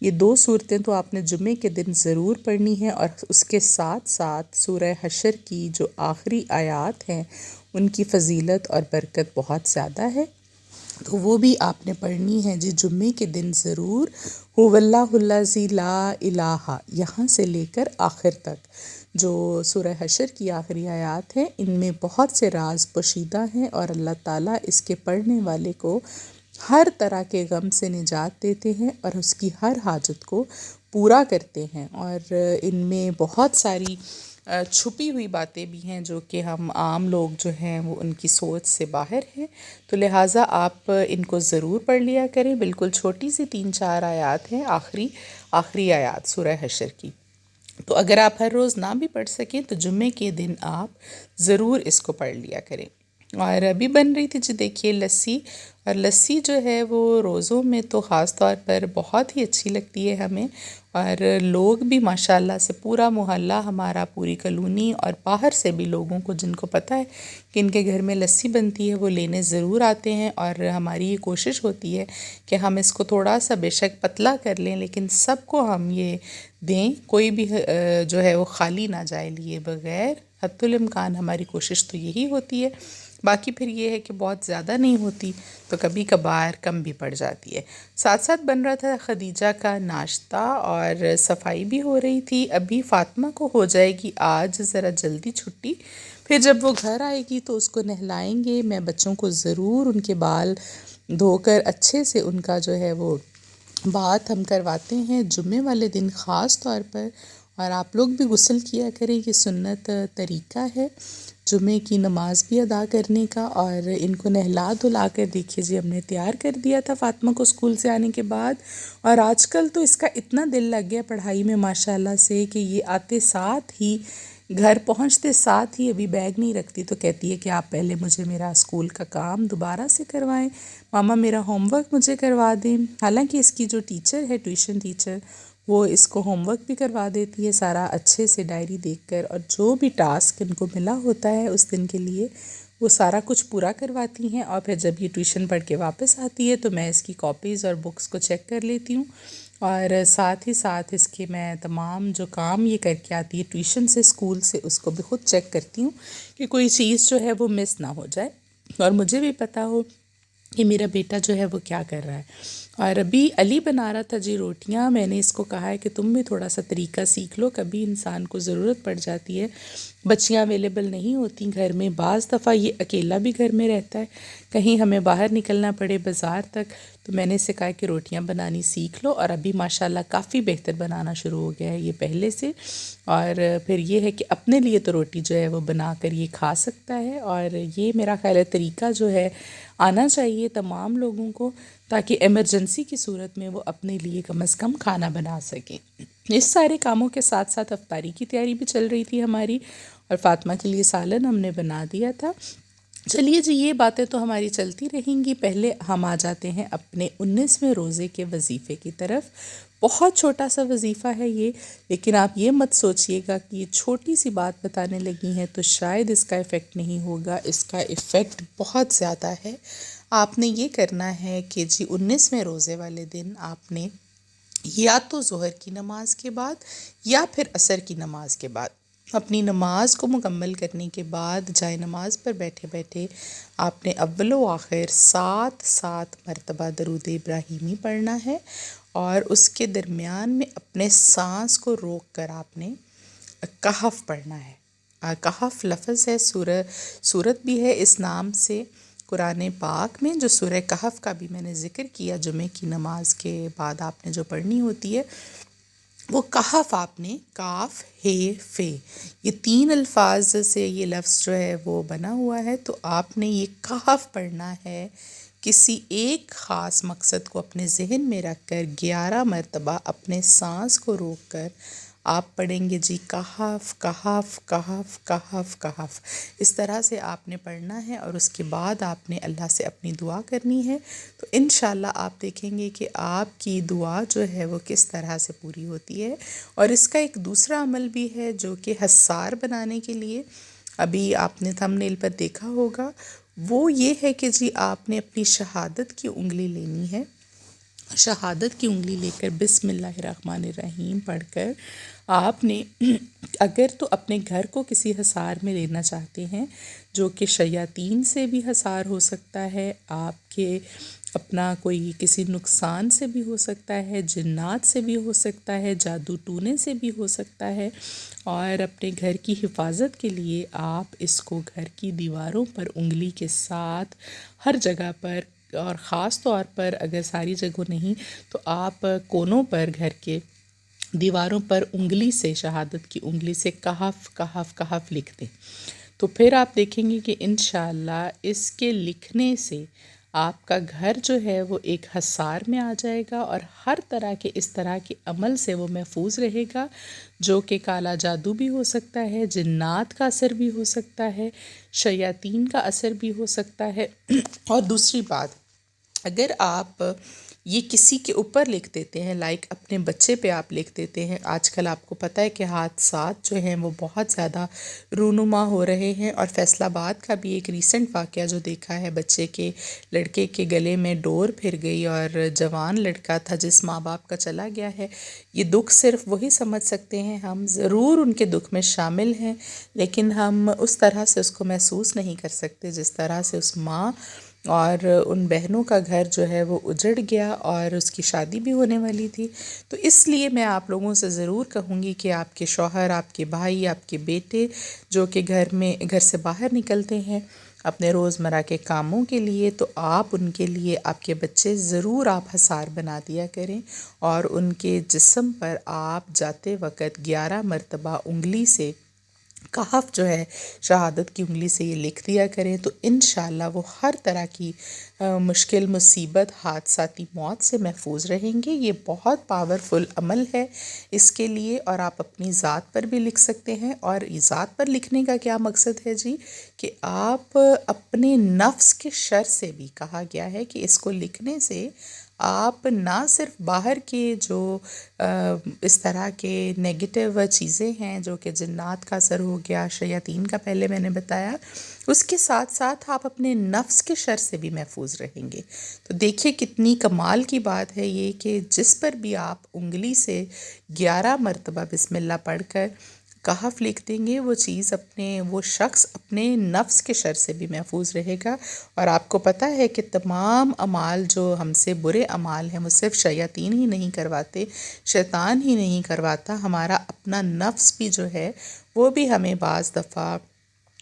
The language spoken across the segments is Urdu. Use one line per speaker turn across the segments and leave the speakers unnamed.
یہ 2 صورتیں تو آپ نے جمعے کے دن ضرور پڑھنی ہیں، اور اس کے ساتھ ساتھ سورہ حشر کی جو آخری آیات ہیں ان کی فضیلت اور برکت بہت زیادہ ہے، تو وہ بھی آپ نے پڑھنی ہے جی جمعے کے دن ضرور۔ هو اللہ الذی لا الہ، یہاں سے لے کر آخر تک جو سورہ حشر کی آخری آیات ہیں، ان میں بہت سے راز پوشیدہ ہیں، اور اللہ تعالیٰ اس کے پڑھنے والے کو ہر طرح کے غم سے نجات دیتے ہیں اور اس کی ہر حاجت کو پورا کرتے ہیں، اور ان میں بہت ساری چھپی ہوئی باتیں بھی ہیں جو کہ ہم عام لوگ جو ہیں وہ ان کی سوچ سے باہر ہیں، تو لہٰذا آپ ان کو ضرور پڑھ لیا کریں۔ بالکل چھوٹی سی 3-4 آیات ہیں، آخری آیات سورہ حشر کی، تو اگر آپ ہر روز نہ بھی پڑھ سکیں تو جمعے کے دن آپ ضرور اس کو پڑھ لیا کریں۔ اور ابھی بن رہی تھی جی دیکھیے لسی، اور لسی جو ہے وہ روزوں میں تو خاص طور پر بہت ہی اچھی لگتی ہے ہمیں، اور لوگ بھی ماشاءاللہ سے پورا محلہ ہمارا، پوری کالونی اور باہر سے بھی لوگوں کو جن کو پتہ ہے کہ ان کے گھر میں لسی بنتی ہے وہ لینے ضرور آتے ہیں، اور ہماری یہ کوشش ہوتی ہے کہ ہم اس کو تھوڑا سا بے شک پتلا کر لیں لیکن سب کو ہم یہ دیں، کوئی بھی جو ہے وہ خالی نہ جائے لیے بغیر، حتی الامکان ہماری کوشش تو یہی ہوتی ہے۔ باقی پھر یہ ہے کہ بہت زیادہ نہیں ہوتی تو کبھی کبھار کم بھی پڑ جاتی ہے۔ ساتھ ساتھ بن رہا تھا خدیجہ کا ناشتہ اور صفائی بھی ہو رہی تھی۔ ابھی فاطمہ کو ہو جائے گی آج ذرا جلدی چھٹی، پھر جب وہ گھر آئے گی تو اس کو نہلائیں گے، میں بچوں کو ضرور ان کے بال دھو کر اچھے سے ان کا جو ہے وہ بات ہم کرواتے ہیں جمعے والے دن خاص طور پر، اور آپ لوگ بھی غسل کیا کریں، یہ سنت طریقہ ہے جمعے کی نماز بھی ادا کرنے کا۔ اور ان کو نہلا دھلا کر دیکھیے جی ہم نے تیار کر دیا تھا فاطمہ کو اسکول سے آنے کے بعد، اور آج کل تو اس کا اتنا دل لگ گیا پڑھائی میں ماشاءاللہ سے کہ یہ آتے ساتھ ہی، گھر پہنچتے ساتھ ہی ابھی بیگ نہیں رکھتی تو کہتی ہے کہ آپ پہلے مجھے میرا اسکول کا کام دوبارہ سے کروائیں، ماما میرا ہوم ورک مجھے کروا دیں۔ حالانکہ اس کی جو ٹیچر ہے ٹیوشن ٹیچر، وہ اس کو ہوم ورک بھی کروا دیتی ہے سارا اچھے سے ڈائری دیکھ کر، اور جو بھی ٹاسک ان کو ملا ہوتا ہے اس دن کے لیے وہ سارا کچھ پورا کرواتی ہیں، اور پھر جب یہ ٹیوشن پڑھ کے واپس آتی ہے تو میں اس کی کاپیز اور بکس کو چیک کر لیتی ہوں، اور ساتھ ہی ساتھ اس کے میں تمام جو کام یہ کر کے آتی ہے ٹیوشن سے اسکول سے اس کو بھی خود چیک کرتی ہوں کہ کوئی چیز جو ہے وہ مس نہ ہو جائے، اور مجھے بھی پتہ ہو کہ میرا بیٹا جو ہے وہ کیا کر رہا ہے۔ اور ابھی علی بنا رہا تھا جی روٹیاں، میں نے اس کو کہا ہے کہ تم بھی تھوڑا سا طریقہ سیکھ لو، کبھی انسان کو ضرورت پڑ جاتی ہے، بچیاں اویلیبل نہیں ہوتی گھر میں، بعض دفعہ یہ اکیلا بھی گھر میں رہتا ہے، کہیں ہمیں باہر نکلنا پڑے بازار تک، تو میں نے اسے کہا کہ روٹیاں بنانی سیکھ لو، اور ابھی ماشاءاللہ کافی بہتر بنانا شروع ہو گیا ہے یہ پہلے سے، اور پھر یہ ہے کہ اپنے لیے تو روٹی جو ہے وہ بنا کر یہ کھا سکتا ہے، اور یہ میرا خیال ہے طریقہ جو ہے آنا چاہیے تمام لوگوں کو، تاکہ ایمرجنسی کی صورت میں وہ اپنے لیے کم از کم کھانا بنا سکیں۔ اس سارے کاموں کے ساتھ ساتھ افطاری کی تیاری بھی چل رہی تھی ہماری، اور فاطمہ کے لیے سالن ہم نے بنا دیا تھا۔ چلیے جی یہ باتیں تو ہماری چلتی رہیں گی، پہلے ہم آ جاتے ہیں اپنے 19ویں روزے کے وظیفے کی طرف۔ بہت چھوٹا سا وظیفہ ہے یہ، لیکن آپ یہ مت سوچئے گا کہ یہ چھوٹی سی بات بتانے لگی ہیں تو شاید اس کا ایفیکٹ نہیں ہوگا، اس کا ایفیکٹ بہت زیادہ ہے۔ آپ نے یہ کرنا ہے کہ جی 19ویں روزے والے دن آپ نے یا تو ظہر کی نماز کے بعد یا پھر عصر کی نماز کے بعد اپنی نماز کو مکمل کرنے کے بعد جائے نماز پر بیٹھے بیٹھے آپ نے اول و آخر 7 مرتبہ درود ابراہیمی پڑھنا ہے، اور اس کے درمیان میں اپنے سانس کو روک کر آپ نے کہف پڑھنا ہے۔ کہف لفظ ہے، سورت بھی ہے اس نام سے قرآن پاک میں، جو سورہ کہف کا بھی میں نے ذکر کیا جمعے کی نماز کے بعد آپ نے جو پڑھنی ہوتی ہے، وہ کہف آپ نے کاف ہے فے یہ 3 الفاظ سے یہ لفظ جو ہے وہ بنا ہوا ہے، تو آپ نے یہ کہف پڑھنا ہے، کسی ایک خاص مقصد کو اپنے ذہن میں رکھ کر 11 مرتبہ اپنے سانس کو روک کر آپ پڑھیں گے جی کہف کہف کہف کہف کہف، اس طرح سے آپ نے پڑھنا ہے، اور اس کے بعد آپ نے اللہ سے اپنی دعا کرنی ہے، تو انشاءاللہ آپ دیکھیں گے کہ آپ کی دعا جو ہے وہ کس طرح سے پوری ہوتی ہے۔ اور اس کا ایک دوسرا عمل بھی ہے جو کہ حسار بنانے کے لیے ابھی آپ نے تھمب نیل پر دیکھا ہوگا، وہ یہ ہے کہ جی آپ نے اپنی شہادت کی انگلی لینی ہے شہادت کی انگلی لے کر بسم اللہ الرحمن الرحیم پڑھ کر آپ نے اگر تو اپنے گھر کو کسی حصار میں لینا چاہتے ہیں جو کہ شیاطین سے بھی حصار ہو سکتا ہے، آپ کے اپنا کوئی کسی نقصان سے بھی ہو سکتا ہے، جنات سے بھی ہو سکتا ہے، جادو ٹونے سے بھی ہو سکتا ہے، اور اپنے گھر کی حفاظت کے لیے آپ اس کو گھر کی دیواروں پر انگلی کے ساتھ ہر جگہ پر، اور خاص طور پر اگر ساری جگہوں نہیں تو آپ کونوں پر گھر کے دیواروں پر انگلی سے، شہادت کی انگلی سے کہف کہف کہف لکھ دیں، تو پھر آپ دیکھیں گے کہ انشاءاللہ اس کے لکھنے سے آپ کا گھر جو ہے وہ ایک حصار میں آ جائے گا، اور ہر طرح کے اس طرح کے عمل سے وہ محفوظ رہے گا، جو کہ کالا جادو بھی ہو سکتا ہے، جنات کا اثر بھی ہو سکتا ہے، شیاطین کا اثر بھی ہو سکتا ہے۔ اور دوسری بات، اگر آپ یہ کسی کے اوپر لکھ دیتے ہیں، لائک اپنے بچے پہ آپ لکھ دیتے ہیں، آج کل آپ کو پتہ ہے کہ حادثات جو ہیں وہ بہت زیادہ رونما ہو رہے ہیں، اور فیصل آباد کا بھی ایک ریسنٹ واقعہ جو دیکھا ہے، بچے کے لڑکے کے گلے میں ڈور پھر گئی اور جوان لڑکا تھا جس ماں باپ کا چلا گیا ہے۔ یہ دکھ صرف وہی سمجھ سکتے ہیں، ہم ضرور ان کے دکھ میں شامل ہیں، لیکن ہم اس طرح سے اس کو محسوس نہیں کر سکتے جس طرح سے اس ماں اور ان بہنوں کا گھر جو ہے وہ اجڑ گیا، اور اس کی شادی بھی ہونے والی تھی۔ تو اس لیے میں آپ لوگوں سے ضرور کہوں گی کہ آپ کے شوہر، آپ کے بھائی، آپ کے بیٹے جو کہ گھر سے باہر نکلتے ہیں اپنے روزمرہ کے کاموں کے لیے، تو آپ ان کے لیے، آپ کے بچے ضرور آپ حصار بنا دیا کریں، اور ان کے جسم پر آپ جاتے وقت 11 مرتبہ انگلی سے کہف جو ہے شہادت کی انگلی سے یہ لکھ دیا کریں، تو انشاءاللہ وہ ہر طرح کی مشکل، مصیبت، حادثاتی موت سے محفوظ رہیں گے۔ یہ بہت پاورفل عمل ہے اس کے لیے، اور آپ اپنی ذات پر بھی لکھ سکتے ہیں۔ اور ذات پر لکھنے کا کیا مقصد ہے جی؟ کہ آپ اپنے نفس کے شر سے بھی، کہا گیا ہے کہ اس کو لکھنے سے آپ نہ صرف باہر کے جو اس طرح کے نیگیٹو چیزیں ہیں جو کہ جنات کا اثر ہو گیا، شیاطین کا پہلے میں نے بتایا، اس کے ساتھ ساتھ آپ اپنے نفس کے شر سے بھی محفوظ رہیں گے۔ تو دیکھیے کتنی کمال کی بات ہے یہ کہ جس پر بھی آپ انگلی سے 11 مرتبہ بسم اللہ پڑھ کر کہف لکھ دیں گے، وہ شخص اپنے نفس کے شر سے بھی محفوظ رہے گا۔ اور آپ کو پتہ ہے کہ تمام اعمال جو ہم سے برے اعمال ہیں وہ صرف شیاطین ہی نہیں کرواتے، شیطان ہی نہیں کرواتا، ہمارا اپنا نفس بھی جو ہے وہ بھی ہمیں بعض دفعہ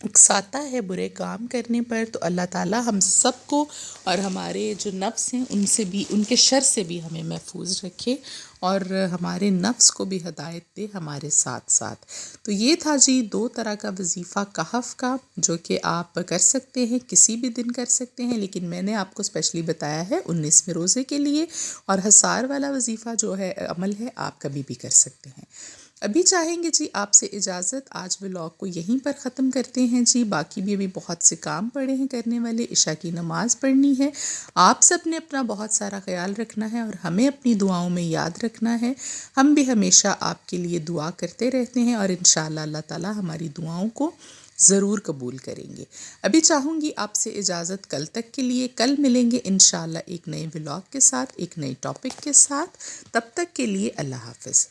اکساتا ہے برے کام کرنے پر۔ تو اللہ تعالی ہم سب کو اور ہمارے جو نفس ہیں ان سے بھی، ان کے شر سے بھی ہمیں محفوظ رکھے، اور ہمارے نفس کو بھی ہدایت دے ہمارے ساتھ ساتھ۔ تو یہ تھا جی 2 طرح کا وظیفہ کہف کا، جو کہ آپ کر سکتے ہیں، کسی بھی دن کر سکتے ہیں، لیکن میں نے آپ کو اسپیشلی بتایا ہے 19ویں روزے کے لیے۔ اور حصار والا وظیفہ جو ہے، عمل ہے، آپ کبھی بھی کر سکتے ہیں۔ ابھی چاہیں گے جی آپ سے اجازت، آج ولاگ کو یہیں پر ختم کرتے ہیں جی، باقی بھی ابھی بہت سے کام پڑے ہیں کرنے والے، عشاء کی نماز پڑھنی ہے، آپ سب نے اپنا بہت سارا خیال رکھنا ہے، اور ہمیں اپنی دعاؤں میں یاد رکھنا ہے۔ ہم بھی ہمیشہ آپ کے لیے دعا کرتے رہتے ہیں، اور انشاءاللہ اللہ تعالی ہماری دعاؤں کو ضرور قبول کریں گے۔ ابھی چاہوں گی آپ سے اجازت کل تک کے لیے، کل ملیں گے انشاءاللہ ایک نئے ولاگ کے ساتھ، ایک نئے ٹاپک کے ساتھ، تب تک کے لیے اللہ حافظ۔